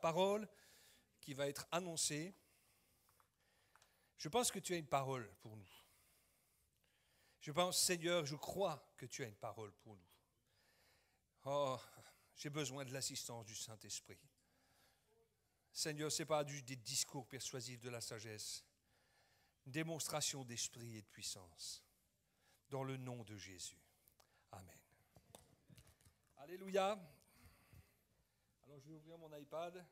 parole qui va être annoncée. Je pense que tu as une parole pour nous. Je pense, Seigneur, je crois que tu as une parole pour nous. Oh, j'ai besoin de l'assistance du Saint-Esprit. Seigneur, ce n'est pas des discours persuasifs de la sagesse, une démonstration d'esprit et de puissance. Dans le nom de Jésus. Amen. Alléluia. Alors je vais ouvrir mon iPad.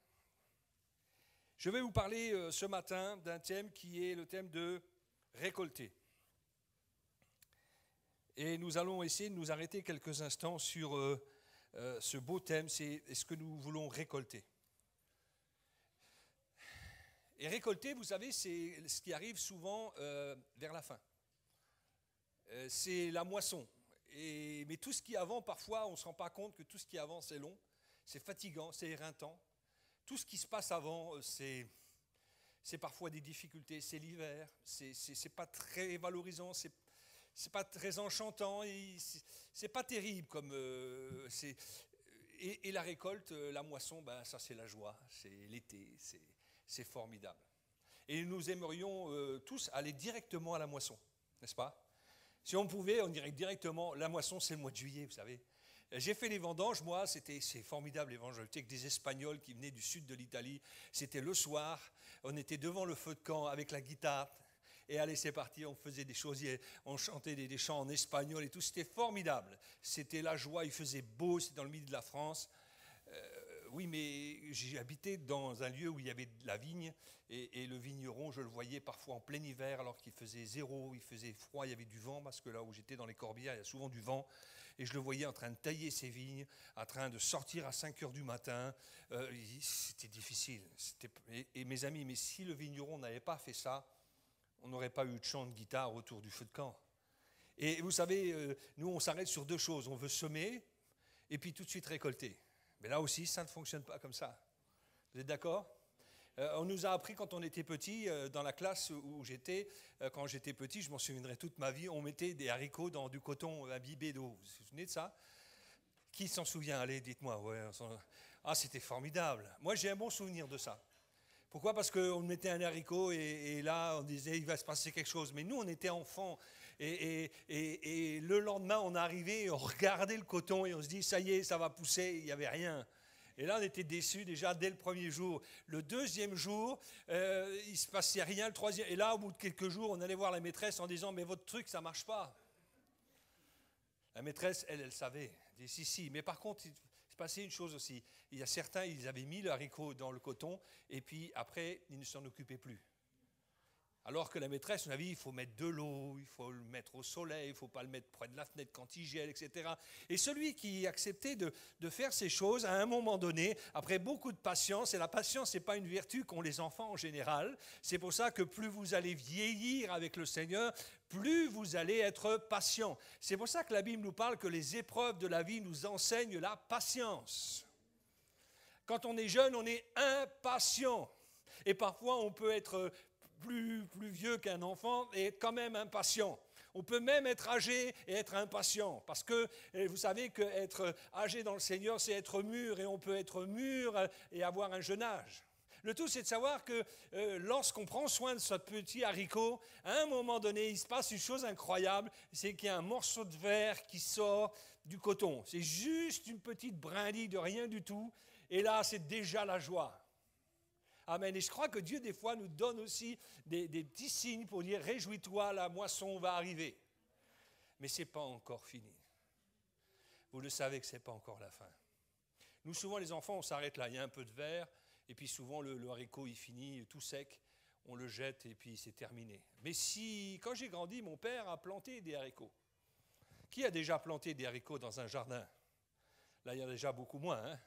Je vais vous parler ce matin d'un thème qui est le thème de récolter. Et nous allons essayer de nous arrêter quelques instants sur ce beau thème, c'est est-ce que nous voulons récolter. Et récolter, vous savez, c'est ce qui arrive souvent vers la fin. C'est la moisson. Mais tout ce qui est avant, parfois, on ne se rend pas compte que tout ce qui est avant, c'est long, c'est fatigant, c'est éreintant. Tout ce qui se passe avant, c'est parfois des difficultés, c'est l'hiver, c'est pas très valorisant, c'est pas très enchantant, c'est pas terrible comme et la récolte, la moisson, ben ça c'est la joie, c'est l'été, c'est formidable. Et nous aimerions tous aller directement à la moisson, n'est-ce pas? Si on pouvait, on irait directement. La moisson, c'est le mois de juillet, vous savez. J'ai fait les vendanges, moi, c'est formidable les vendanges. J'étais avec des Espagnols qui venaient du sud de l'Italie. C'était le soir, on était devant le feu de camp avec la guitare. Et allez, c'est parti, on faisait des choses, on chantait des chants en espagnol et tout. C'était formidable. C'était la joie, il faisait beau, c'était dans le milieu de la France. Oui, mais j'ai habité dans un lieu où il y avait de la vigne et le vigneron, je le voyais parfois en plein hiver alors qu'il faisait 0, il faisait froid, il y avait du vent parce que là où j'étais dans les Corbières, il y a souvent du vent et je le voyais en train de tailler ses vignes, en train de sortir à 5 heures du matin. C'était difficile. Et mes amis, mais si le vigneron n'avait pas fait ça, on n'aurait pas eu de chant de guitare autour du feu de camp. Et vous savez, nous on s'arrête sur deux choses, on veut semer et puis tout de suite récolter. Mais là aussi, ça ne fonctionne pas comme ça. Vous êtes d'accord ? On nous a appris quand on était petit, dans la classe où j'étais, quand j'étais petit, je m'en souviendrai toute ma vie, on mettait des haricots dans du coton imbibé d'eau. Vous vous souvenez de ça ? Qui s'en souvient ? Allez, dites-moi. Ouais, ah, c'était formidable. Moi, j'ai un bon souvenir de ça. Pourquoi ? Parce qu'on mettait un haricot et là, on disait, il va se passer quelque chose. Mais nous, on était enfants. Et le lendemain, on arrivait, on regardait le coton et on se dit, ça y est, ça va pousser. Il n'y avait rien. Et là, on était déçus déjà dès le premier jour. Le deuxième jour, il ne se passait rien. Le troisième, et là, au bout de quelques jours, on allait voir la maîtresse en disant, mais votre truc, ça ne marche pas. La maîtresse, elle savait. Elle dit, si. Mais par contre, il se passait une chose aussi. Il y a certains, ils avaient mis le haricot dans le coton, et puis après, ils ne s'en occupaient plus. Alors que la maîtresse, on a dit, il faut mettre de l'eau, il faut le mettre au soleil, il ne faut pas le mettre près de la fenêtre quand il gèle, etc. Et celui qui acceptait de faire ces choses, à un moment donné, après beaucoup de patience, et la patience, ce n'est pas une vertu qu'ont les enfants en général, c'est pour ça que plus vous allez vieillir avec le Seigneur, plus vous allez être patient. C'est pour ça que la Bible nous parle que les épreuves de la vie nous enseignent la patience. Quand on est jeune, on est impatient. Et parfois, on peut être plus vieux qu'un enfant et quand même impatient. On peut même être âgé et être impatient. Parce que vous savez qu'être âgé dans le Seigneur, c'est être mûr. Et on peut être mûr et avoir un jeune âge. Le tout, c'est de savoir que lorsqu'on prend soin de ce petit haricot, à un moment donné, il se passe une chose incroyable, c'est qu'il y a un morceau de verre qui sort du coton. C'est juste une petite brindille de rien du tout. Et là, c'est déjà la joie. Amen. Et je crois que Dieu, des fois, nous donne aussi des petits signes pour dire « Réjouis-toi, la moisson va arriver ». Mais ce n'est pas encore fini. Vous le savez que ce n'est pas encore la fin. Nous, souvent, les enfants, on s'arrête là. Il y a un peu de verre, et puis souvent, le haricot, il finit tout sec. On le jette, et puis c'est terminé. Mais quand j'ai grandi, mon père a planté des haricots. Qui a déjà planté des haricots dans un jardin ? Là, il y a déjà beaucoup moins, hein ?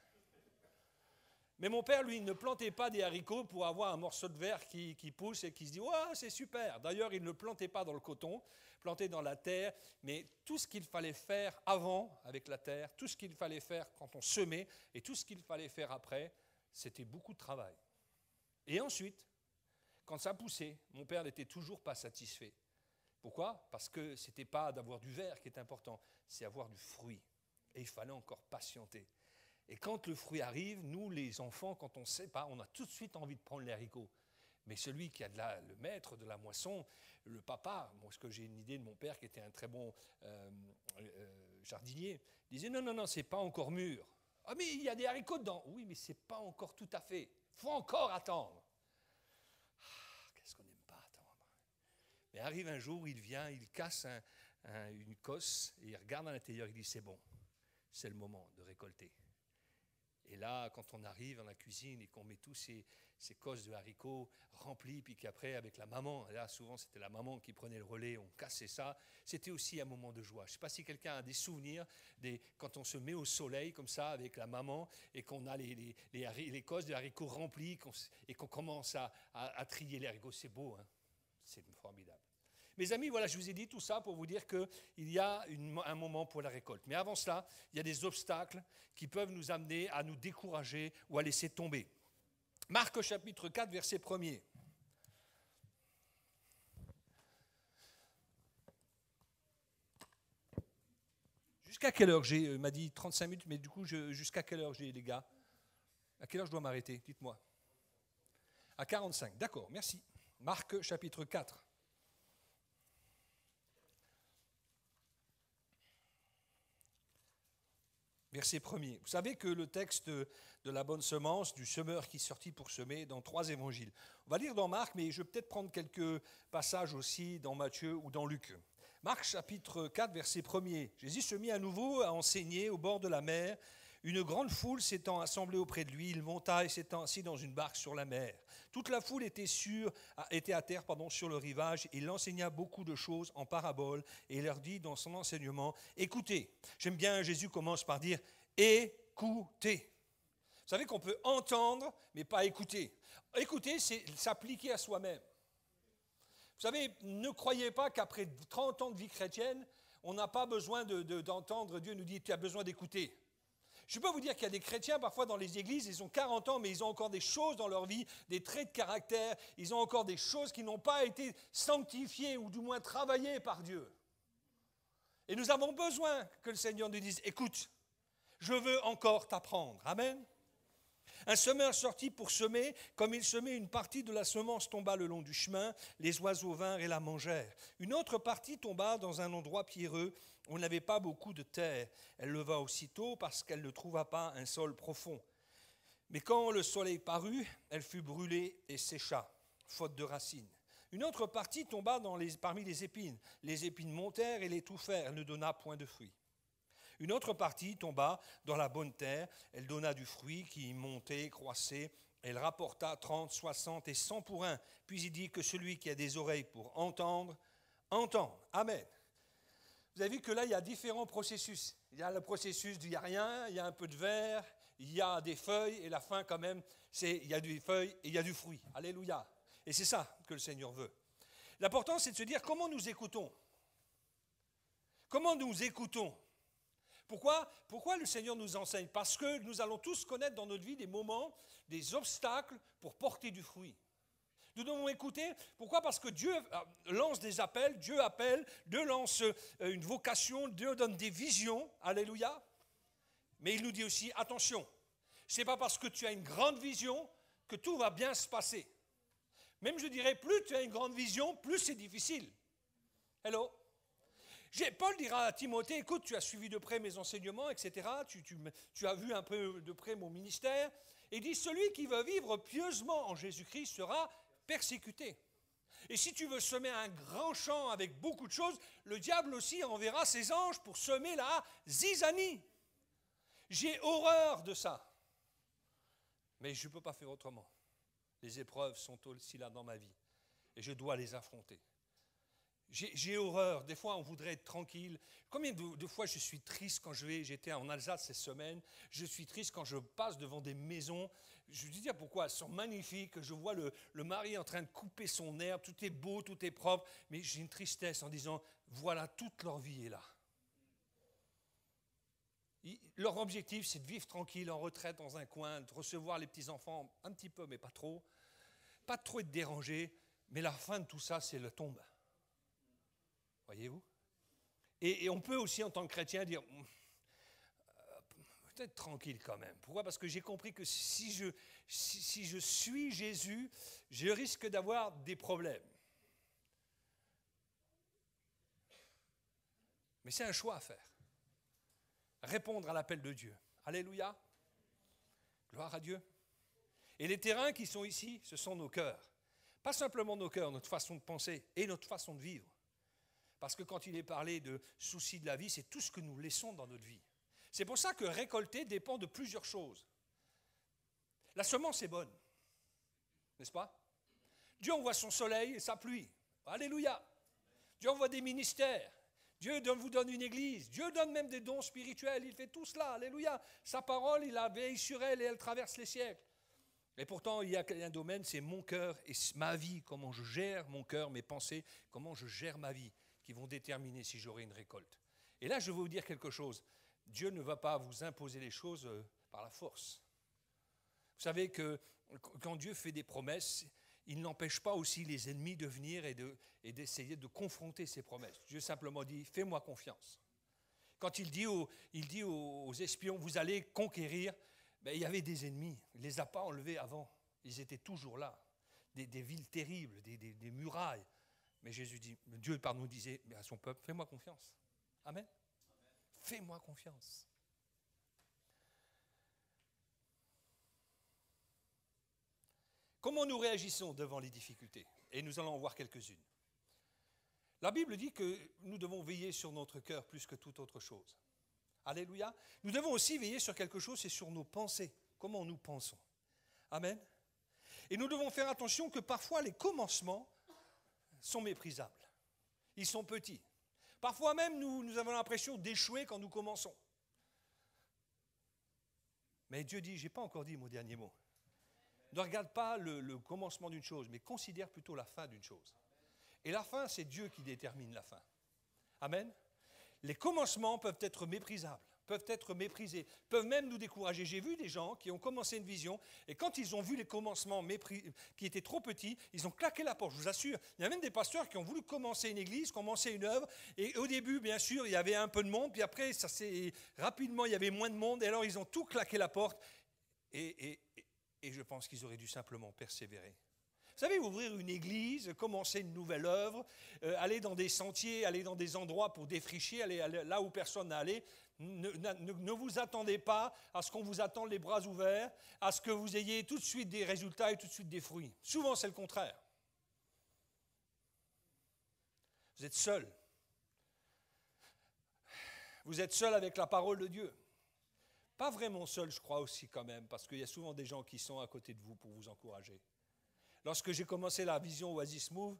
Mais mon père, lui, ne plantait pas des haricots pour avoir un morceau de verre qui pousse et qui se dit « Ouais, c'est super ». D'ailleurs, il ne le plantait pas dans le coton, plantait dans la terre. Mais tout ce qu'il fallait faire avant avec la terre, tout ce qu'il fallait faire quand on semait et tout ce qu'il fallait faire après, c'était beaucoup de travail. Et ensuite, quand ça poussait, mon père n'était toujours pas satisfait. Pourquoi ? Parce que ce n'était pas d'avoir du verre qui est important, c'est avoir du fruit. Et il fallait encore patienter. Et quand le fruit arrive, nous, les enfants, quand on ne sait pas, on a tout de suite envie de prendre les haricots. Mais celui qui a le maître de la moisson, le papa, parce que j'ai une idée de mon père qui était un très bon jardinier, disait non, non, non, c'est pas encore mûr. Ah mais il y a des haricots dedans. Oui, mais c'est pas encore tout à fait. Il faut encore attendre. Qu'est-ce qu'on n'aime pas attendre. Mais arrive un jour, il vient, il casse une cosse et il regarde à l'intérieur, il dit c'est bon, c'est le moment de récolter. Et là, quand on arrive dans la cuisine et qu'on met tous ces cosses de haricots remplies, puis qu'après, avec la maman, là, souvent, c'était la maman qui prenait le relais, on cassait ça, c'était aussi un moment de joie. Je ne sais pas si quelqu'un a des souvenirs, quand on se met au soleil, comme ça, avec la maman, et qu'on a les cosses de haricots remplies, et qu'on commence à trier les haricots. C'est beau, hein? C'est formidable. Mes amis, voilà, je vous ai dit tout ça pour vous dire qu'il y a un moment pour la récolte. Mais avant cela, il y a des obstacles qui peuvent nous amener à nous décourager ou à laisser tomber. Marc chapitre 4, verset 1er. Jusqu'à quelle heure j'ai, il m'a dit 35 minutes, mais du coup, jusqu'à quelle heure j'ai, les gars? À quelle heure je dois m'arrêter? Dites-moi. À 45, d'accord, merci. Marc chapitre 4. Verset 1er. Vous savez que le texte de la bonne semence, du semeur qui sortit pour semer, dans 3 évangiles. On va lire dans Marc, mais je vais peut-être prendre quelques passages aussi dans Matthieu ou dans Luc. Marc chapitre 4, verset 1er. Jésus se mit à nouveau à enseigner au bord de la mer. Une grande foule s'étant assemblée auprès de lui, il monta et s'étant assis dans une barque sur la mer. Toute la foule était à terre sur le rivage. Il enseigna beaucoup de choses en paraboles et il leur dit dans son enseignement, écoutez. J'aime bien, Jésus commence par dire, écoutez. Vous savez qu'on peut entendre, mais pas écouter. Écouter, c'est s'appliquer à soi-même. Vous savez, ne croyez pas qu'après 30 ans de vie chrétienne, on n'a pas besoin d'entendre Dieu nous dire, tu as besoin d'écouter. Je peux vous dire qu'il y a des chrétiens, parfois dans les églises, ils ont 40 ans, mais ils ont encore des choses dans leur vie, des traits de caractère, ils ont encore des choses qui n'ont pas été sanctifiées ou du moins travaillées par Dieu. Et nous avons besoin que le Seigneur nous dise, écoute, je veux encore t'apprendre. Amen. Un semeur sortit pour semer, comme il semait, une partie de la semence tomba le long du chemin, les oiseaux vinrent et la mangèrent. Une autre partie tomba dans un endroit pierreux, où il n'avait pas beaucoup de terre. Elle leva aussitôt parce qu'elle ne trouva pas un sol profond. Mais quand le soleil parut, elle fut brûlée et sécha, faute de racines. Une autre partie tomba parmi les épines. Les épines montèrent et l'étouffèrent, elle ne donna point de fruit. Une autre partie tomba dans la bonne terre, elle donna du fruit qui montait, croissait, elle rapporta 30, 60 et 100 pour un. Puis il dit que celui qui a des oreilles pour entendre, entende. Amen. Vous avez vu que là, il y a différents processus. Il y a le processus du il n'y a rien, il y a un peu de verre, il y a des feuilles, et la fin quand même, c'est il y a des feuilles et il y a du fruit. Alléluia. Et c'est ça que le Seigneur veut. L'important, c'est de se dire comment nous écoutons. Comment nous écoutons? Pourquoi le Seigneur nous enseigne? Parce que nous allons tous connaître dans notre vie des moments, des obstacles pour porter du fruit. Nous devons écouter. Pourquoi? Parce que Dieu lance des appels, Dieu appelle, Dieu lance une vocation, Dieu donne des visions. Alléluia. Mais il nous dit aussi, attention, ce n'est pas parce que tu as une grande vision que tout va bien se passer. Même je dirais, plus tu as une grande vision, plus c'est difficile. Hello? Paul dira à Timothée, écoute, tu as suivi de près mes enseignements, etc. Tu as vu un peu de près mon ministère. Et il dit, celui qui veut vivre pieusement en Jésus-Christ sera persécuté. Et si tu veux semer un grand champ avec beaucoup de choses, le diable aussi enverra ses anges pour semer la zizanie. J'ai horreur de ça. Mais je ne peux pas faire autrement. Les épreuves sont aussi là dans ma vie. Et je dois les affronter. J'ai horreur. Des fois, on voudrait être tranquille. Combien de fois je suis triste quand j'étais en Alsace cette semaine, je suis triste quand je passe devant des maisons. Je veux dire pourquoi, elles sont magnifiques. Je vois le mari en train de couper son herbe. Tout est beau, tout est propre. Mais j'ai une tristesse en disant, voilà, toute leur vie est là. Leur objectif, c'est de vivre tranquille, en retraite, dans un coin, de recevoir les petits-enfants un petit peu, mais pas trop. Pas trop être dérangés. Mais la fin de tout ça, c'est le tombe. Voyez-vous? Et on peut aussi, en tant que chrétien, dire peut-être tranquille quand même. Pourquoi? Parce que j'ai compris que si je suis Jésus, je risque d'avoir des problèmes. Mais c'est un choix à faire. Répondre à l'appel de Dieu. Alléluia. Gloire à Dieu. Et les terrains qui sont ici, ce sont nos cœurs. Pas simplement nos cœurs, notre façon de penser et notre façon de vivre. Parce que quand il est parlé de soucis de la vie, c'est tout ce que nous laissons dans notre vie. C'est pour ça que récolter dépend de plusieurs choses. La semence est bonne, n'est-ce pas? Dieu envoie son soleil et sa pluie. Alléluia. Dieu envoie des ministères. Dieu vous donne une église. Dieu donne même des dons spirituels. Il fait tout cela. Alléluia. Sa parole, il la veille sur elle et elle traverse les siècles. Et pourtant, il y a un domaine, c'est mon cœur et ma vie. Comment je gère mon cœur, mes pensées, comment je gère ma vie, qui vont déterminer si j'aurai une récolte. Et là, je vais vous dire quelque chose. Dieu ne va pas vous imposer les choses par la force. Vous savez que quand Dieu fait des promesses, il n'empêche pas aussi les ennemis de venir et d'essayer de confronter ces promesses. Dieu simplement dit, fais-moi confiance. Quand il dit aux espions, vous allez conquérir, ben, il y avait des ennemis. Il ne les a pas enlevés avant. Ils étaient toujours là. Des villes terribles, des murailles. Mais Dieu nous disait à son peuple, fais-moi confiance. Amen. Fais-moi confiance. Comment nous réagissons devant les difficultés? Et nous allons en voir quelques-unes. La Bible dit que nous devons veiller sur notre cœur plus que toute autre chose. Alléluia. Nous devons aussi veiller sur quelque chose, c'est sur nos pensées. Comment nous pensons. Amen. Et nous devons faire attention que parfois les commencements sont méprisables. Ils sont petits. Parfois même, nous avons l'impression d'échouer quand nous commençons. Mais Dieu dit, je n'ai pas encore dit mon dernier mot. Ne regarde pas le commencement d'une chose, mais considère plutôt la fin d'une chose. Et la fin, c'est Dieu qui détermine la fin. Amen. Les commencements peuvent être méprisables, peuvent être méprisés, peuvent même nous décourager. J'ai vu des gens qui ont commencé une vision, et quand ils ont vu les commencements qui étaient trop petits, ils ont claqué la porte, je vous assure. Il y a même des pasteurs qui ont voulu commencer une église, commencer une œuvre, et au début, bien sûr, il y avait un peu de monde, puis après, rapidement, il y avait moins de monde, et alors ils ont tout claqué la porte, et je pense qu'ils auraient dû simplement persévérer. Vous savez, ouvrir une église, commencer une nouvelle œuvre, aller dans des sentiers, aller dans des endroits pour défricher, aller là où personne n'a allé, ne vous attendez pas à ce qu'on vous attende les bras ouverts, à ce que vous ayez tout de suite des résultats et tout de suite des fruits. Souvent, c'est le contraire. Vous êtes seul. Vous êtes seul avec la parole de Dieu. Pas vraiment seul, je crois aussi quand même, parce qu'il y a souvent des gens qui sont à côté de vous pour vous encourager. Lorsque j'ai commencé la vision Oasis Move,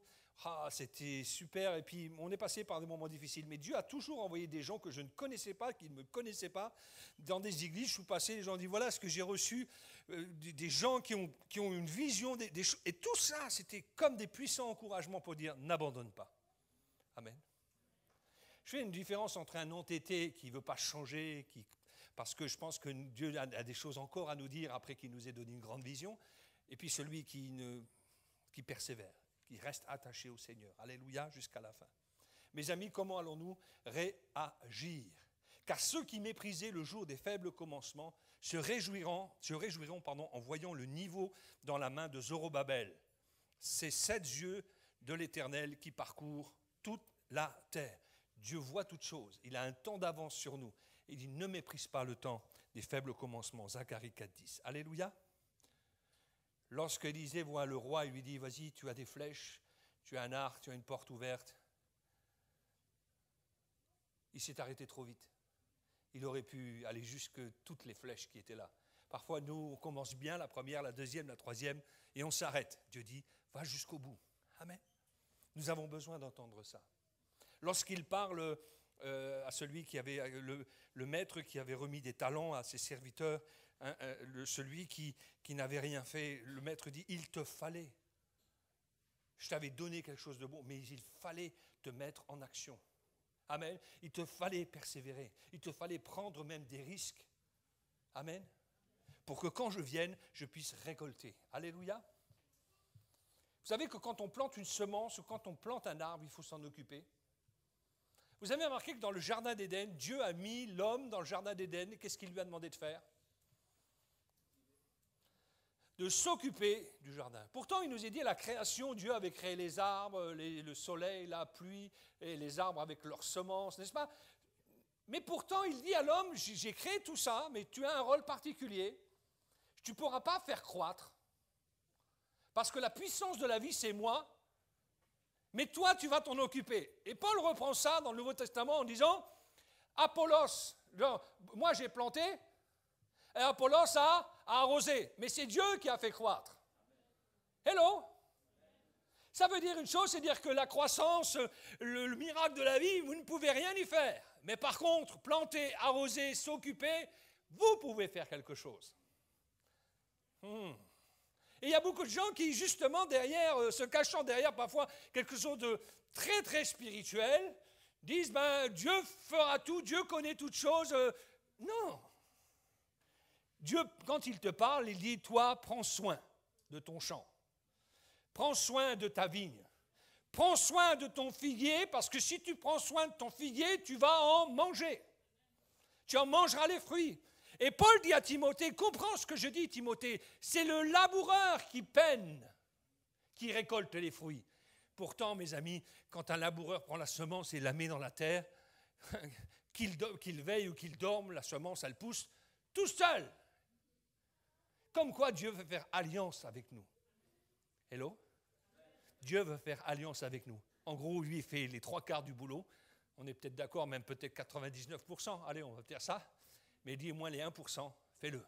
c'était super, et puis on est passé par des moments difficiles. Mais Dieu a toujours envoyé des gens que je ne connaissais pas, qui ne me connaissaient pas. Dans des églises, je suis passé, les gens ont dit, voilà ce que j'ai reçu, des gens qui ont une vision, des choses. Et tout ça, c'était comme des puissants encouragements pour dire, n'abandonne pas. Amen. Je fais une différence entre un entêté qui ne veut pas changer, parce que je pense que Dieu a des choses encore à nous dire après qu'il nous ait donné une grande vision, et puis celui qui persévère, qui reste attaché au Seigneur. Alléluia, jusqu'à la fin. Mes amis, comment allons-nous réagir? Car ceux qui méprisaient le jour des faibles commencements se réjouiront en voyant le niveau dans la main de Zorobabel. C'est 7 yeux de l'Éternel qui parcourent toute la terre. Dieu voit toutes choses. Il a un temps d'avance sur nous. Il dit, ne méprise pas le temps des faibles commencements. Zacharie 4,10. Alléluia. Lorsque Élisée voit le roi, il lui dit, vas-y, tu as des flèches, tu as un arc, tu as une porte ouverte. Il s'est arrêté trop vite. Il aurait pu aller jusque toutes les flèches qui étaient là. Parfois, nous, on commence bien la première, la deuxième, la troisième, et on s'arrête. Dieu dit, va jusqu'au bout. Amen. Nous avons besoin d'entendre ça. Lorsqu'il parle à celui qui avait, le maître qui avait remis des talents à ses serviteurs, celui qui n'avait rien fait, le maître dit, il te fallait. Je t'avais donné quelque chose de bon, mais il fallait te mettre en action. Amen. Il te fallait persévérer. Il te fallait prendre même des risques. Amen. Pour que quand je vienne, je puisse récolter. Alléluia. Vous savez que quand on plante une semence ou quand on plante un arbre, il faut s'en occuper. Vous avez remarqué que dans le jardin d'Éden, Dieu a mis l'homme dans le jardin d'Éden. Qu'est-ce qu'il lui a demandé de faire? De s'occuper du jardin. Pourtant, il nous est dit à la création, Dieu avait créé les arbres, le soleil, la pluie, et les arbres avec leurs semences, n'est-ce pas? Mais pourtant, il dit à l'homme, j'ai créé tout ça, mais tu as un rôle particulier. Tu ne pourras pas faire croître. Parce que la puissance de la vie, c'est moi. Mais toi, tu vas t'en occuper. Et Paul reprend ça dans le Nouveau Testament en disant, Apollos, moi j'ai planté, et Apollos a arrosé. Mais c'est Dieu qui a fait croître. Hello? Ça veut dire une chose, c'est dire que la croissance, le miracle de la vie, vous ne pouvez rien y faire. Mais par contre, planter, arroser, s'occuper, vous pouvez faire quelque chose. Et il y a beaucoup de gens qui, justement, derrière, se cachant derrière parfois quelque chose de très, très spirituel, disent, Dieu fera tout, Dieu connaît toutes choses. Non. Dieu, quand il te parle, il dit, toi, prends soin de ton champ. Prends soin de ta vigne. Prends soin de ton figuier, parce que si tu prends soin de ton figuier, tu vas en manger. Tu en mangeras les fruits. Et Paul dit à Timothée, comprends ce que je dis, Timothée, c'est le laboureur qui peine, qui récolte les fruits. Pourtant, mes amis, quand un laboureur prend la semence et la met dans la terre, qu'il veille ou qu'il dorme, la semence, elle pousse tout seul. Comme quoi Dieu veut faire alliance avec nous. Hello? Dieu veut faire alliance avec nous. En gros, lui, il fait les 3/4 du boulot. On est peut-être d'accord, même peut-être 99%. Allez, on va dire ça. Mais dis moins les 1%, fais-le.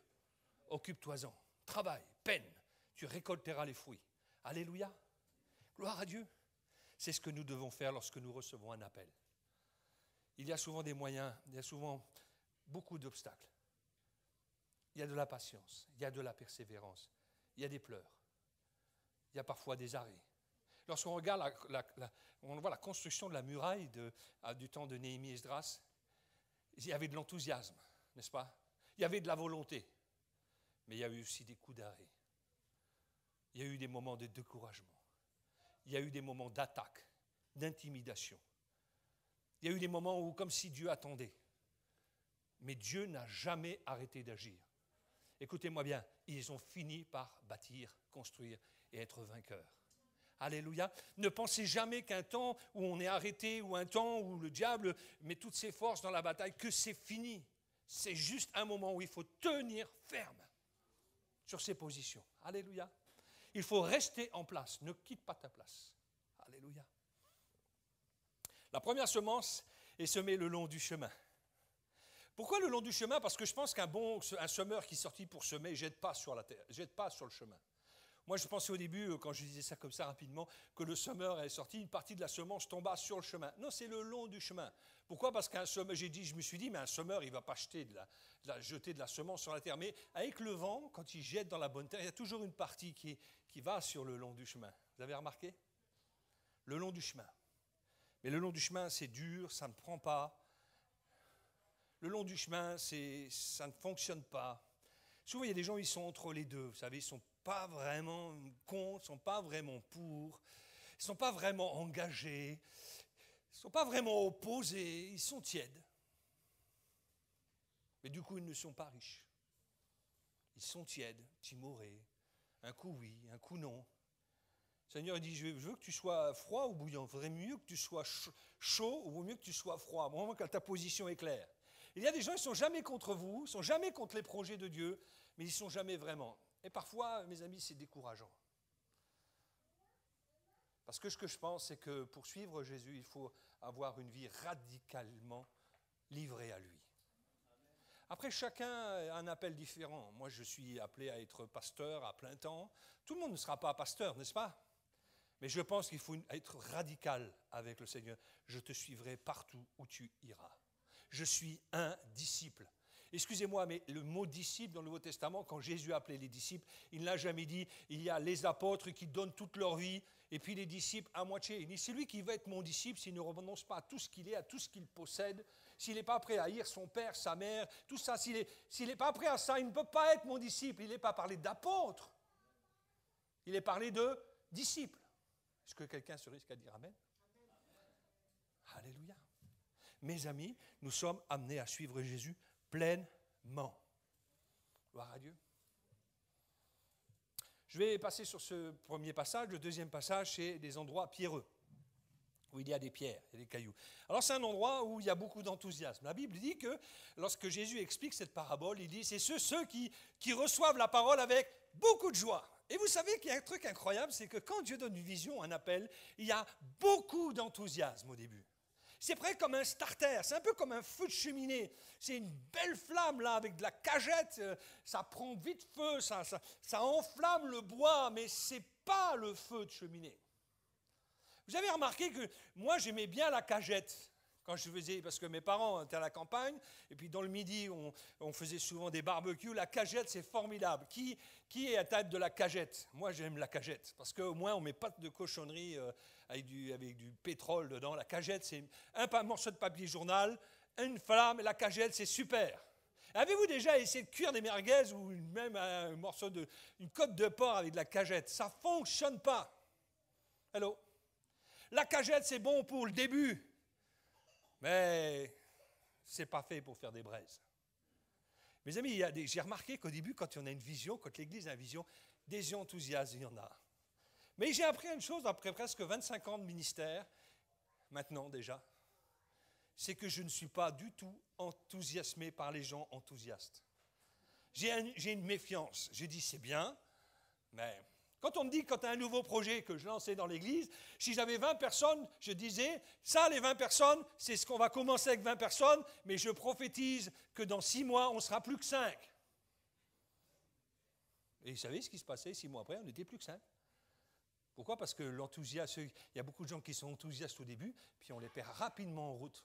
Occupe-toi-en. Travaille, peine. Tu récolteras les fruits. Alléluia. Gloire à Dieu. C'est ce que nous devons faire lorsque nous recevons un appel. Il y a souvent des moyens, il y a souvent beaucoup d'obstacles. Il y a de la patience, il y a de la persévérance, il y a des pleurs, il y a parfois des arrêts. Lorsqu'on regarde on voit la construction de la muraille du temps de Néhémie et Esdras, il y avait de l'enthousiasme, n'est-ce pas? Il y avait de la volonté, mais il y a eu aussi des coups d'arrêt. Il y a eu des moments de découragement. Il y a eu des moments d'attaque, d'intimidation. Il y a eu des moments où, comme si Dieu attendait. Mais Dieu n'a jamais arrêté d'agir. Écoutez-moi bien, ils ont fini par bâtir, construire et être vainqueurs. Alléluia. Ne pensez jamais qu'un temps où on est arrêté ou un temps où le diable met toutes ses forces dans la bataille, que c'est fini. C'est juste un moment où il faut tenir ferme sur ses positions. Alléluia. Il faut rester en place. Ne quitte pas ta place. Alléluia. La première semence est semée le long du chemin. Pourquoi le long du chemin? Parce que je pense qu'un semeur qui est sorti pour semer ne jette pas sur la terre, ne jette pas sur le chemin. Moi, je pensais au début, quand je disais ça comme ça rapidement, que le semeur est sorti, une partie de la semence tomba sur le chemin. Non, c'est le long du chemin. Pourquoi? Parce qu'un semeur, je me suis dit, mais un semeur, il ne va pas jeter de la semence sur la terre. Mais avec le vent, quand il jette dans la bonne terre, il y a toujours une partie qui va sur le long du chemin. Vous avez remarqué? Le long du chemin. Mais le long du chemin, c'est dur, ça ne prend pas. Le long du chemin, ça ne fonctionne pas. Souvent, il y a des gens, ils sont entre les deux. Vous savez, ils ne sont pas vraiment contre, ils ne sont pas vraiment pour, ils ne sont pas vraiment engagés, ils ne sont pas vraiment opposés, ils sont tièdes. Mais du coup, ils ne sont pas riches. Ils sont tièdes, timorés, un coup oui, un coup non. Le Seigneur dit, je veux que tu sois froid ou bouillant. Il faudrait mieux que tu sois chaud ou mieux que tu sois froid, au moment que ta position est claire. Il y a des gens qui ne sont jamais contre vous, ils ne sont jamais contre les projets de Dieu, mais ils ne sont jamais vraiment. Et parfois, mes amis, c'est décourageant. Parce que ce que je pense, c'est que pour suivre Jésus, il faut avoir une vie radicalement livrée à lui. Après, chacun a un appel différent. Moi, je suis appelé à être pasteur à plein temps. Tout le monde ne sera pas pasteur, n'est-ce pas? Mais je pense qu'il faut être radical avec le Seigneur. Je te suivrai partout où tu iras. Je suis un disciple. Excusez-moi, mais le mot disciple dans le Nouveau Testament, quand Jésus appelait les disciples, il n'a jamais dit, il y a les apôtres qui donnent toute leur vie, et puis les disciples à moitié. Il dit, c'est lui qui va être mon disciple s'il ne renonce pas à tout ce qu'il est, à tout ce qu'il possède, s'il n'est pas prêt à haïr son père, sa mère, tout ça, s'il n'est pas prêt à ça, il ne peut pas être mon disciple. Il n'est pas parlé d'apôtre, il est parlé de disciple. Est-ce que quelqu'un se risque à dire amen? Alléluia. mes amis, nous sommes amenés à suivre Jésus pleinement. Gloire à Dieu. Je vais passer sur ce premier passage. Le deuxième passage, c'est des endroits pierreux, où il y a des pierres et des cailloux. Alors c'est un endroit où il y a beaucoup d'enthousiasme. La Bible dit que lorsque Jésus explique cette parabole, il dit c'est ceux qui reçoivent la parole avec beaucoup de joie. Et vous savez qu'il y a un truc incroyable, c'est que quand Dieu donne une vision, un appel, il y a beaucoup d'enthousiasme au début. C'est près comme un starter, c'est un peu comme un feu de cheminée. C'est une belle flamme là avec de la cagette, ça prend vite feu, ça enflamme le bois, mais ce n'est pas le feu de cheminée. Vous avez remarqué que moi j'aimais bien la cagette quand je faisais, parce que mes parents étaient à la campagne, et puis dans le midi on faisait souvent des barbecues. La cagette c'est formidable. Qui est à table de la cagette? Moi j'aime la cagette, parce qu'au moins on ne met pas de cochonnerie avec du pétrole dedans. La cagette c'est un morceau de papier journal, une flamme, et la cagette c'est super. Avez-vous déjà essayé de cuire des merguez ou même une côte de porc avec de la cagette? Ça ne fonctionne pas. Hello? La cagette, c'est bon pour le début, mais ce n'est pas fait pour faire des braises. Mes amis, j'ai remarqué qu'au début, quand on a une vision, quand l'Église a une vision, des enthousiastes, il y en a. Mais j'ai appris une chose, après presque 25 ans de ministère, maintenant déjà, c'est que je ne suis pas du tout enthousiasmé par les gens enthousiastes. J'ai une méfiance. J'ai dit, c'est bien, mais... Quand on me dit, quand tu as un nouveau projet que je lançais dans l'église, si j'avais 20 personnes, je disais, ça, les 20 personnes, c'est ce qu'on va commencer avec 20 personnes, mais je prophétise que dans 6 mois, on ne sera plus que 5. Et vous savez ce qui se passait 6 mois après, on n'était plus que 5. Pourquoi? Parce que l'enthousiasme, il y a beaucoup de gens qui sont enthousiastes au début, puis on les perd rapidement en route.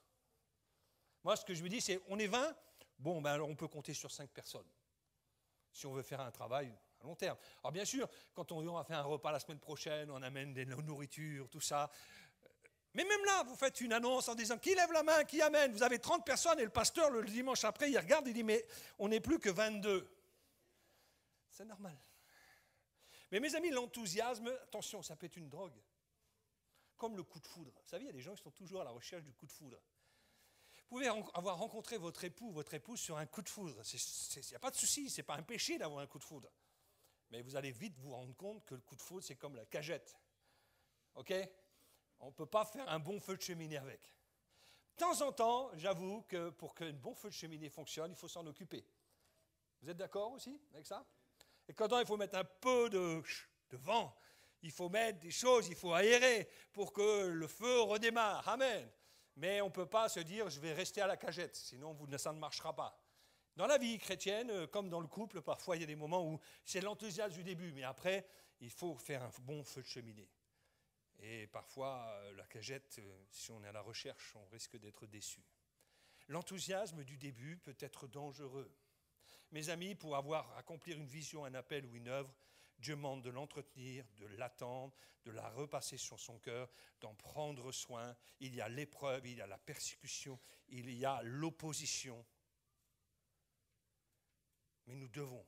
Moi, ce que je me dis, c'est, on est 20, bon, ben alors on peut compter sur 5 personnes, si on veut faire un travail à long terme. Alors bien sûr, quand on va faire un repas la semaine prochaine, on amène des nourritures, tout ça. Mais même là, vous faites une annonce en disant, qui lève la main, qui amène? Vous avez 30 personnes et le pasteur, le dimanche après, il regarde et il dit, mais on n'est plus que 22. C'est normal. Mais mes amis, l'enthousiasme, attention, ça peut être une drogue. Comme le coup de foudre. Vous savez, il y a des gens qui sont toujours à la recherche du coup de foudre. Vous pouvez avoir rencontré votre époux, votre épouse sur un coup de foudre. Il n'y a pas de souci, ce n'est pas un péché d'avoir un coup de foudre. Mais vous allez vite vous rendre compte que le coup de foudre, c'est comme la cagette. OK? On ne peut pas faire un bon feu de cheminée avec. De temps en temps, j'avoue que pour qu'un bon feu de cheminée fonctionne, il faut s'en occuper. Vous êtes d'accord aussi avec ça? Et quand il faut mettre un peu de vent, il faut mettre des choses, il faut aérer pour que le feu redémarre. Amen. Mais on ne peut pas se dire, je vais rester à la cagette, sinon ça ne marchera pas. Dans la vie chrétienne, comme dans le couple, parfois il y a des moments où c'est l'enthousiasme du début, mais après, il faut faire un bon feu de cheminée. Et parfois, la cagette, si on est à la recherche, on risque d'être déçu. L'enthousiasme du début peut être dangereux. Mes amis, pour accomplir une vision, un appel ou une œuvre, Dieu demande de l'entretenir, de l'attendre, de la repasser sur son cœur, d'en prendre soin. Il y a l'épreuve, il y a la persécution, il y a l'opposition. Mais nous devons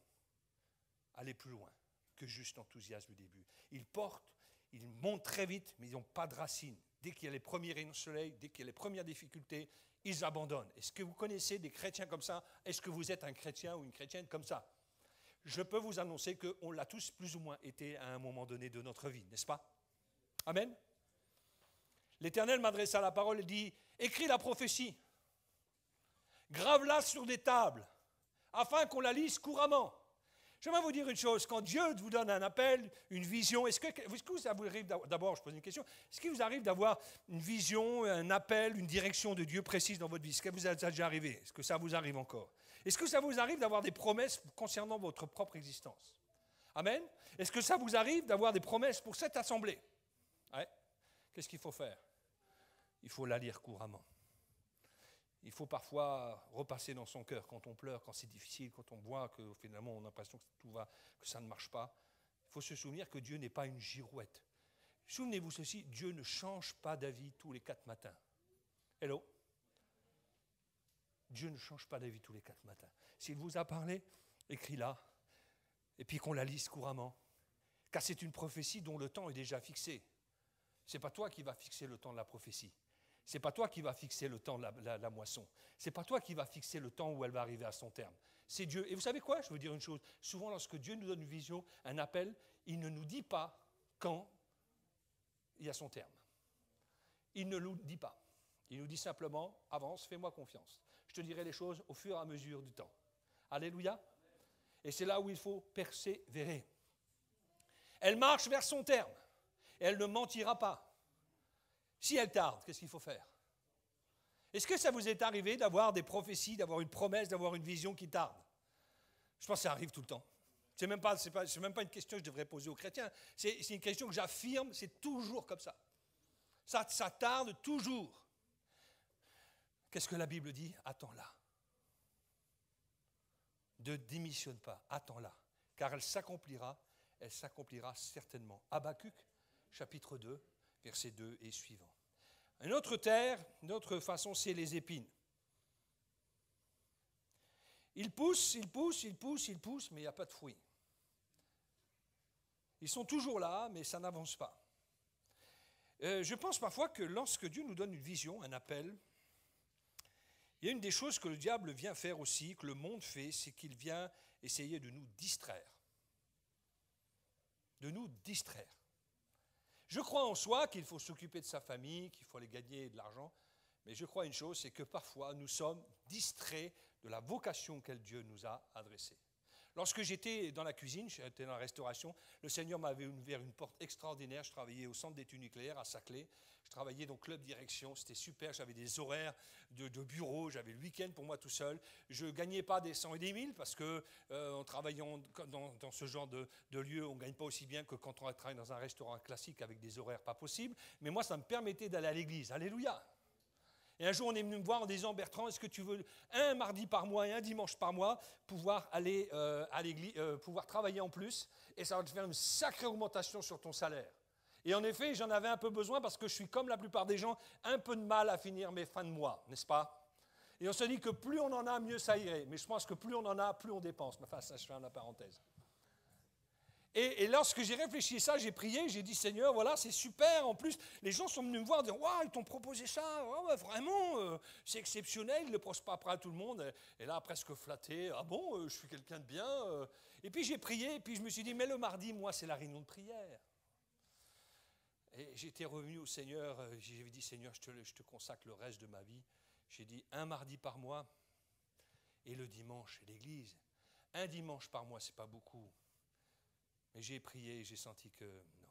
aller plus loin que juste l'enthousiasme du début. Ils montent très vite, mais ils n'ont pas de racines. Dès qu'il y a les premiers rayons de soleil, dès qu'il y a les premières difficultés, ils abandonnent. Est-ce que vous connaissez des chrétiens comme ça? Est-ce que vous êtes un chrétien ou une chrétienne comme ça? Je peux vous annoncer qu'on l'a tous plus ou moins été à un moment donné de notre vie, n'est-ce pas? Amen. L'Éternel m'adressa la parole et dit, écris la prophétie, grave-la sur des tables, afin qu'on la lise couramment. J'aimerais vous dire une chose, quand Dieu vous donne un appel, une vision, est-ce que ça vous arrive, d'abord je pose une question, est-ce qu'il vous arrive d'avoir une vision, un appel, une direction de Dieu précise dans votre vie? Est-ce que vous a déjà arrivé? Est-ce que ça vous arrive encore? Est-ce que ça vous arrive d'avoir des promesses concernant votre propre existence? Amen. Est-ce que ça vous arrive d'avoir des promesses pour cette assemblée? Ouais. Qu'est-ce qu'il faut faire? Il faut la lire couramment. Il faut parfois repasser dans son cœur quand on pleure, quand c'est difficile, quand on voit que finalement on a l'impression que ça ne marche pas. Il faut se souvenir que Dieu n'est pas une girouette. Souvenez-vous ceci, Dieu ne change pas d'avis tous les 4 matins. Hello? Dieu ne change pas d'avis tous les 4 matins. S'il vous a parlé, écris-la, et puis qu'on la lise couramment. Car c'est une prophétie dont le temps est déjà fixé. Ce n'est pas toi qui vas fixer le temps de la prophétie. Ce n'est pas toi qui vas fixer le temps de la moisson. Ce n'est pas toi qui vas fixer le temps où elle va arriver à son terme. C'est Dieu. Et vous savez quoi? Je veux dire une chose. Souvent, lorsque Dieu nous donne une vision, un appel, il ne nous dit pas quand il y a son terme. Il ne nous dit pas. Il nous dit simplement, avance, fais-moi confiance. Je te dirai les choses au fur et à mesure du temps. Alléluia. Et c'est là où il faut persévérer. Elle marche vers son terme. Et elle ne mentira pas. Si elle tarde, qu'est-ce qu'il faut faire? Est-ce que ça vous est arrivé d'avoir des prophéties, d'avoir une promesse, d'avoir une vision qui tarde? Je pense que ça arrive tout le temps. Ce n'est même pas une question que je devrais poser aux chrétiens. C'est une question que j'affirme, c'est toujours comme ça. Ça tarde toujours. Qu'est-ce que la Bible dit? Attends-la. Ne démissionne pas, attends-la. Car elle s'accomplira certainement. Habakkuk, chapitre 2, verset 2 et suivant. Une autre terre, une autre façon, c'est les épines. Ils poussent, mais il n'y a pas de fruits. Ils sont toujours là, mais ça n'avance pas. Je pense parfois que lorsque Dieu nous donne une vision, un appel, il y a une des choses que le diable vient faire aussi, que le monde fait, c'est qu'il vient essayer de nous distraire. De nous distraire. Je crois en soi qu'il faut s'occuper de sa famille, qu'il faut aller gagner de l'argent, mais je crois une chose, c'est que parfois nous sommes distraits de la vocation que Dieu nous a adressée. Lorsque j'étais dans la cuisine, j'étais dans la restauration, le Seigneur m'avait ouvert une porte extraordinaire. Je travaillais au centre d'études nucléaires à Saclay. Je travaillais dans le club direction, c'était super. J'avais des horaires de bureau, j'avais le week-end pour moi tout seul. Je ne gagnais pas des 100 et des 1000 parce qu'en travaillant dans ce genre de lieu, on ne gagne pas aussi bien que quand on travaille dans un restaurant classique avec des horaires pas possibles. Mais moi, ça me permettait d'aller à l'église. Alléluia! Et un jour, on est venu me voir en disant, Bertrand, est-ce que tu veux un mardi par mois et un dimanche par mois pouvoir aller à l'église, pouvoir travailler en plus, et ça va te faire une sacrée augmentation sur ton salaire. Et en effet, j'en avais un peu besoin parce que je suis comme la plupart des gens, un peu de mal à finir mes fins de mois, n'est-ce pas? Et on se dit que plus on en a, mieux ça irait. Mais je pense que plus on en a, plus on dépense. Enfin, ça, je fais une parenthèse. Et lorsque j'ai réfléchi à ça, j'ai prié, j'ai dit, Seigneur, voilà, c'est super. En plus, les gens sont venus me voir, dire, waouh, ils t'ont proposé ça. Ouais, vraiment, c'est exceptionnel. Ils ne le posent pas après à tout le monde. Et là, presque flatté, ah bon, je suis quelqu'un de bien. Et puis j'ai prié, et puis je me suis dit, mais le mardi, moi, c'est la réunion de prière. Et j'étais revenu au Seigneur, j'avais dit, Seigneur, je te consacre le reste de ma vie. J'ai dit, un mardi par mois, et le dimanche, c'est l'église. Un dimanche par mois, c'est pas beaucoup. Mais j'ai prié et j'ai senti que non.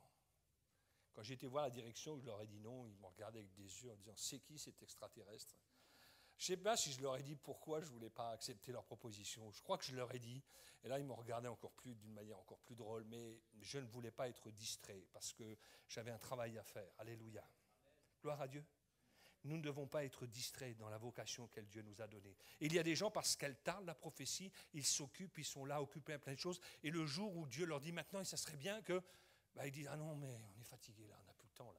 Quand j'ai été voir la direction, je leur ai dit non, ils m'ont regardé avec des yeux en disant, c'est qui cet extraterrestre? Je ne sais pas si je leur ai dit pourquoi je ne voulais pas accepter leur proposition. Je crois que je leur ai dit, et là ils m'ont regardé encore plus, d'une manière encore plus drôle, mais je ne voulais pas être distrait parce que j'avais un travail à faire. Alléluia. Gloire à Dieu. Nous ne devons pas être distraits dans la vocation qu'elle Dieu nous a donnée. Il y a des gens, parce qu'elle tarde la prophétie, ils s'occupent, ils sont là occupés à plein de choses. Et le jour où Dieu leur dit maintenant, ça serait bien que, ils disent, ah non, mais on est fatigué là, on n'a plus le temps là.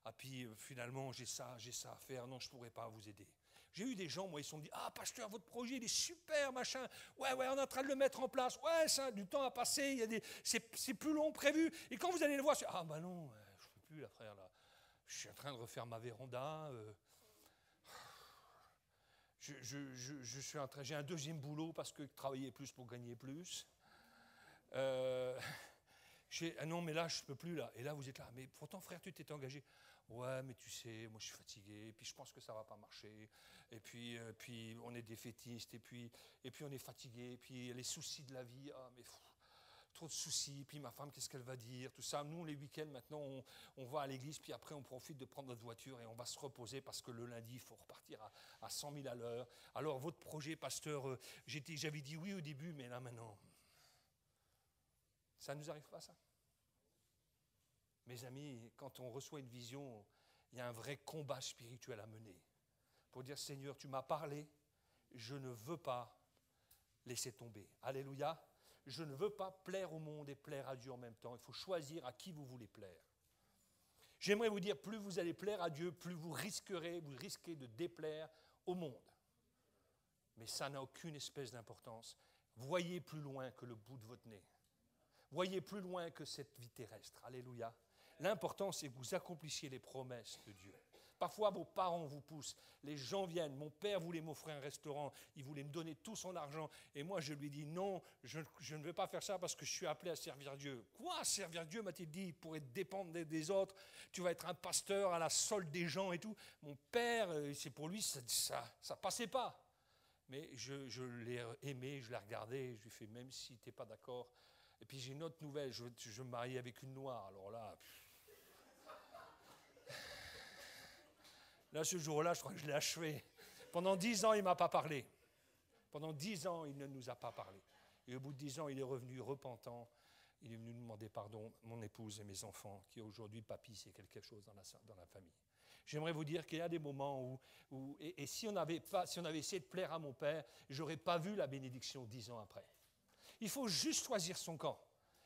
Ah puis finalement, j'ai ça à faire, non, je ne pourrais pas vous aider. J'ai eu des gens, moi, ils se sont dit, ah pasteur, votre projet, il est super, machin. Ouais, on est en train de le mettre en place. Ouais, ça, du temps à passer, c'est plus long que prévu. Et quand vous allez le voir, ah bah non, je ne peux plus là, frère, là. Je suis en train de refaire ma véranda. J'ai un deuxième boulot parce que travailler plus pour gagner plus. Non, mais là, je ne peux plus. Là. Et là, vous êtes là. Mais pourtant, frère, tu t'es engagé. Ouais, mais tu sais, moi, je suis fatigué. Et puis, je pense que ça ne va pas marcher. Et puis, on est défaitistes. Et puis, on est fatigué. Et puis, les soucis de la vie. Ah, mais trop de soucis, puis ma femme, qu'est-ce qu'elle va dire, tout ça. Nous, les week-ends, maintenant, on va à l'église, puis après, on profite de prendre notre voiture et on va se reposer parce que le lundi, il faut repartir à 100 000 à l'heure. Alors, votre projet, pasteur, j'avais dit oui au début, mais là, maintenant, ça ne nous arrive pas, ça. Mes amis, quand on reçoit une vision, il y a un vrai combat spirituel à mener pour dire, Seigneur, tu m'as parlé, je ne veux pas laisser tomber. Alléluia. Je ne veux pas plaire au monde et plaire à Dieu en même temps. Il faut choisir à qui vous voulez plaire. J'aimerais vous dire, plus vous allez plaire à Dieu, plus vous risquez de déplaire au monde. Mais ça n'a aucune espèce d'importance. Voyez plus loin que le bout de votre nez. Voyez plus loin que cette vie terrestre. Alléluia. L'important, c'est que vous accomplissiez les promesses de Dieu. Parfois, vos parents vous poussent. Les gens viennent. Mon père voulait m'offrir un restaurant. Il voulait me donner tout son argent. Et moi, je lui dis non, je ne vais pas faire ça parce que je suis appelé à servir Dieu. Quoi, servir Dieu, m'a-t-il dit, pour être dépendre des autres. Tu vas être un pasteur à la solde des gens et tout. Mon père, c'est pour lui, ça passait pas. Mais je l'ai aimé, je l'ai regardé, je lui ai fait, même si tu n'es pas d'accord. Et puis j'ai une autre nouvelle, je me marie avec une noire. Alors là, ce jour-là, je crois que je l'ai achevé. Pendant 10 ans, il ne m'a pas parlé. Pendant 10 ans, il ne nous a pas parlé. Et au bout de 10 ans, il est revenu repentant. Il est venu nous demander pardon, mon épouse et mes enfants, qui aujourd'hui, papy, c'est quelque chose dans la famille. J'aimerais vous dire qu'il y a des moments où et si on avait essayé de plaire à mon père, je n'aurais pas vu la bénédiction 10 ans après. Il faut juste choisir son camp.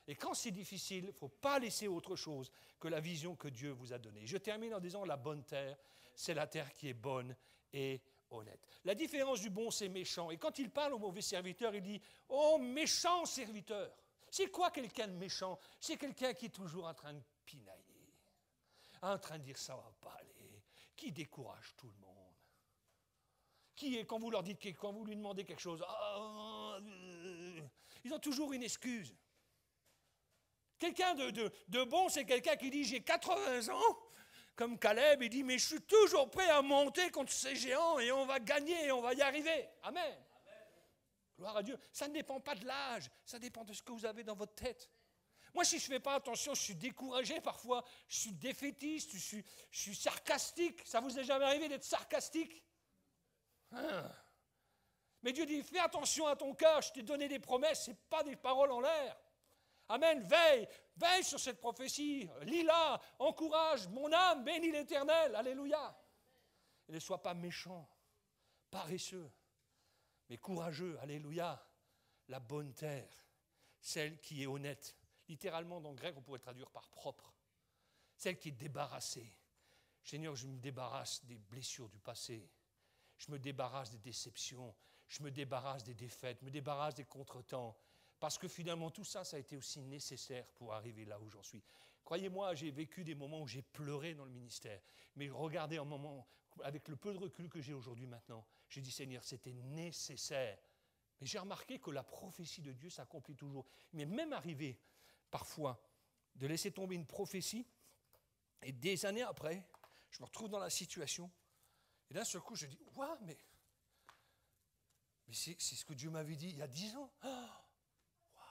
Et quand c'est difficile, il ne faut pas laisser autre chose que la vision que Dieu vous a donnée. Je termine en disant la bonne terre, c'est la terre qui est bonne et honnête. La différence du bon, c'est méchant. Et quand il parle au mauvais serviteur, il dit « Oh, méchant serviteur !» C'est quoi quelqu'un de méchant? C'est quelqu'un qui est toujours en train de pinailler, en train de dire « ça ne va pas aller », qui décourage tout le monde. Qui est, quand vous leur dites, quand vous lui demandez quelque chose, ils ont toujours une excuse. Quelqu'un de bon, c'est quelqu'un qui dit « j'ai 80 ans », comme Caleb, il dit « mais je suis toujours prêt à monter contre ces géants et on va gagner, et on va y arriver. » Amen. Amen. Gloire à Dieu. Ça ne dépend pas de l'âge, ça dépend de ce que vous avez dans votre tête. Moi, si je ne fais pas attention, je suis découragé parfois, je suis défaitiste, je suis sarcastique. Ça vous est jamais arrivé d'être sarcastique? Mais Dieu dit, fais attention à ton cœur, je t'ai donné des promesses, ce n'est pas des paroles en l'air. Amen, veille sur cette prophétie, lis-la, encourage mon âme, bénis l'Éternel, alléluia. Et ne sois pas méchant, paresseux, mais courageux, alléluia. La bonne terre, celle qui est honnête. Littéralement, dans le grec, on pourrait traduire par propre. Celle qui est débarrassée. Seigneur, je me débarrasse des blessures du passé. Je me débarrasse des déceptions. Je me débarrasse des défaites. Je me débarrasse des contretemps. Parce que finalement, tout ça, ça a été aussi nécessaire pour arriver là où j'en suis. Croyez-moi, j'ai vécu des moments où j'ai pleuré dans le ministère. Mais regardez un moment, avec le peu de recul que j'ai aujourd'hui maintenant, j'ai dit, Seigneur, c'était nécessaire. Mais j'ai remarqué que la prophétie de Dieu s'accomplit toujours. Mais même arrivé, parfois, de laisser tomber une prophétie, et des années après, je me retrouve dans la situation, et d'un seul coup, je dis, ouais, mais c'est ce que Dieu m'avait dit il y a 10 ans. Oh, wow,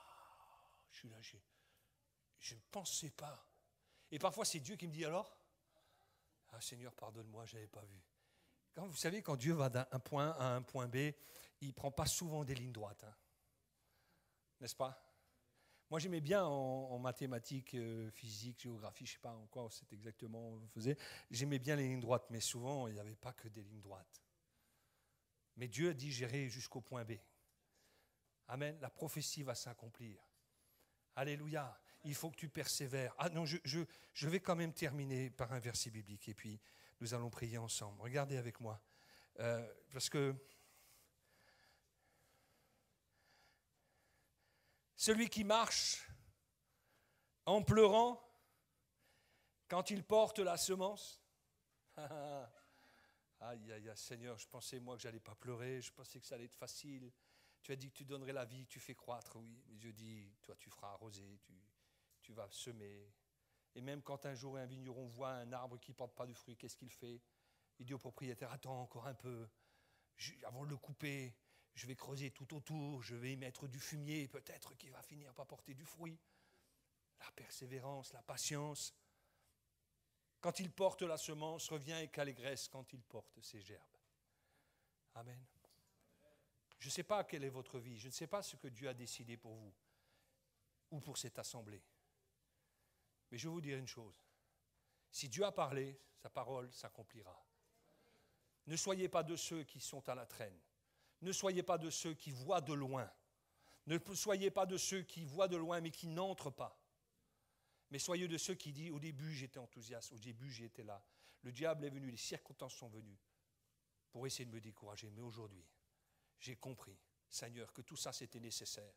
je suis là, je ne pensais pas. Et parfois, c'est Dieu qui me dit, alors, ah Seigneur, pardonne-moi, je n'avais pas vu. Quand, vous savez, quand Dieu va d'un point A à un point B, il ne prend pas souvent des lignes droites. Hein. N'est-ce pas? Moi, j'aimais bien en mathématiques, physique, géographie, je ne sais pas en quoi c'est exactement on faisait. J'aimais bien les lignes droites, mais souvent, il n'y avait pas que des lignes droites. Mais Dieu a dit, j'irai jusqu'au point B. Amen. La prophétie va s'accomplir. Alléluia. Il faut que tu persévères. Ah non, je vais quand même terminer par un verset biblique et puis nous allons prier ensemble. Regardez avec moi. Parce que celui qui marche en pleurant quand il porte la semence. Aïe, aïe, aïe, Seigneur, je pensais moi que je n'allais pas pleurer, je pensais que ça allait être facile. Tu as dit que tu donnerais la vie, tu fais croître, oui. Mais Dieu dit, toi tu feras arroser, tu vas semer. Et même quand un jour un vigneron voit un arbre qui ne porte pas de fruits, qu'est-ce qu'il fait? Il dit au propriétaire, attends encore un peu, avant de le couper, je vais creuser tout autour, je vais y mettre du fumier, peut-être qu'il va finir par porter du fruit. La persévérance, la patience. Quand il porte la semence, revient avec allégresse quand il porte ses gerbes. Amen. Je ne sais pas quelle est votre vie, je ne sais pas ce que Dieu a décidé pour vous ou pour cette assemblée. Mais je vais vous dire une chose. Si Dieu a parlé, sa parole s'accomplira. Ne soyez pas de ceux qui sont à la traîne. Ne soyez pas de ceux qui voient de loin. Ne soyez pas de ceux qui voient de loin mais qui n'entrent pas. Mais soyez de ceux qui disent, au début j'étais enthousiaste, au début j'étais là. Le diable est venu, les circonstances sont venues pour essayer de me décourager. Mais aujourd'hui, j'ai compris, Seigneur, que tout ça c'était nécessaire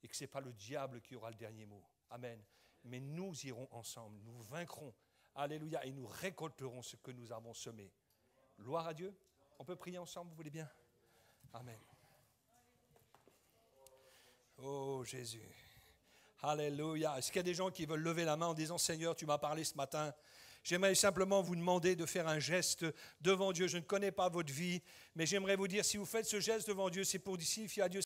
et que ce n'est pas le diable qui aura le dernier mot. Amen. Mais nous irons ensemble, nous vaincrons Alléluia. Et nous récolterons ce que nous avons semé. Gloire à Dieu. On peut prier ensemble, vous voulez bien? Amen. Oh Jésus. Alléluia. Est-ce qu'il y a des gens qui veulent lever la main en disant, Seigneur, tu m'as parlé ce matin. J'aimerais simplement vous demander de faire un geste devant Dieu. Je ne connais pas votre vie, mais j'aimerais vous dire, si vous faites ce geste devant Dieu, c'est pour signifier à Dieu,